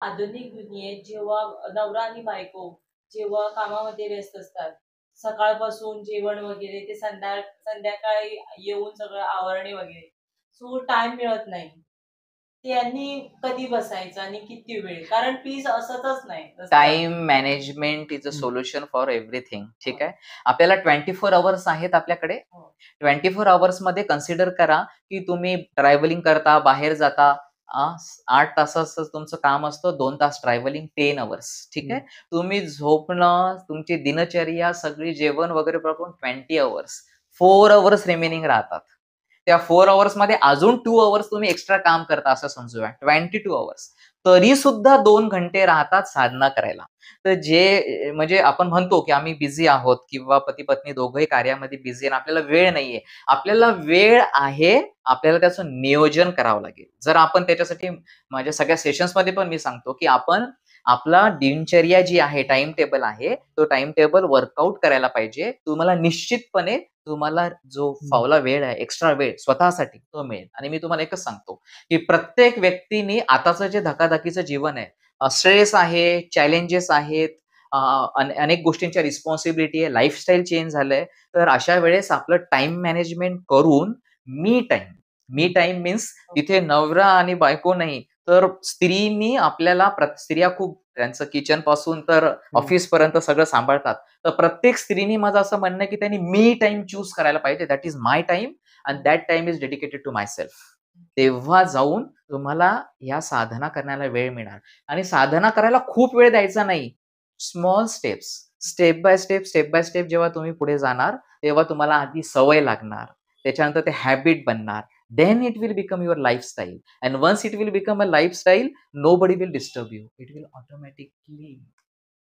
आधुनिक दुनियेत जेव्हा नवरा आणि बायको जेव्हा कामामध्ये व्यस्त असतात, सकाळपासून जेवण वगैरे ते संध्याकाळी येऊन सगळं आवरणे वगैरे, सो टाईम मिळत नाही. त्यांनी कधी बसायचं आणि किती वेळ? कारण पीस असतच नाही रस्त्यावर. टाईम मॅनेजमेंट इज अ हं. Solution for everything. ठीक हो, आहे. आपल्याला 24 अवर्स आहेत आपल्याकडे. हो. 24 अवर्समध्ये कन्सिडर करा, की तुम्ही ट्रॅव्हलिंग करता, बाहेर जाता. अ, 8 तासाचं तुमचं काम असतं, 2 तास ट्रॅव्हलिंग, 10 अवर्स. ठीक आहे. हं. तुम्ही झोपणं, तुमची दिनचर्या, सगळी जेवण वगैरे बघून 20 अवर्स. 4 अवर्स रिमेनिंग राहतात. त्या 4 अवर्समध्ये अजून 2 अवर्स तुम्ही एक्स्ट्रा काम करता असं समजूया. 22 अवर्स. तरी सुद्धा 2 घंटे राहतात साधना करायला. तर जे म्हणजे आपण म्हणतो, की आम्ही बिझी आहोत किंवा पती-पत्नी दोघंही कार्यामध्ये बिझी आहे आणि आपल्याला वेळ नाहीये. आपल्याला वेळ आहे, आपल्याला त्याचं नियोजन करावं लागेल. जर आपण त्याच्यासाठी माझ्या सगळ्या सेशन्समध्ये पण मी सांगतो, की आपण आपला दिनचर्या जी आहे, टाईम टेबल आहे, तो टाईम टेबल वर्कआउट करायला पाहिजे. तुम्हाला निश्चितपणे तुम्हाला जो हं. फावला वेळ आहे, एक्स्ट्रा वेळ स्वतःसाठी तो मिळेल. आणि मी तुम्हाला एकच सांगतो, की प्रत्येक व्यक्तीने आताचं जे धकाधकीचं जीवन आहे, स्ट्रेस आहे, चॅलेंजेस आहेत, अ, अनेक गोष्टींच्या रिस्पॉन्सिबिलिटी आहे, लाईफस्टाईल चेंज झालंय. तर अशा वेळेस आपलं टाईम मॅनेजमेंट करून मी टाईम, मी टाईम मीन्स तिथे नवरा आणि बायको नाही, तर स्त्रीनी आपल्याला स्त्रिया खूप त्यांचं किचनपासून तर हं. ऑफिसपर्यंत सगळं सांभाळतात. तर प्रत्येक स्त्रीनी माझं असं म्हणणं आहे, की त्यांनी मी टाईम चूज करायला पाहिजे. That is my time and that time is dedicated to myself. तेव्हा जाऊन तुम्हाला ह्या साधना करण्याला वेळ मिळणार आणि साधना करायला खूप वेळ द्यायचा नाही. Small steps, step by step, step by step जेव्हा तुम्ही पुढे जाणार, तेव्हा तुम्हाला आधी सवय लागणार. त्याच्यानंतर ते हॅबिट बनणार. Then it will become your lifestyle and once it will become a lifestyle, nobody will disturb you. It will automatically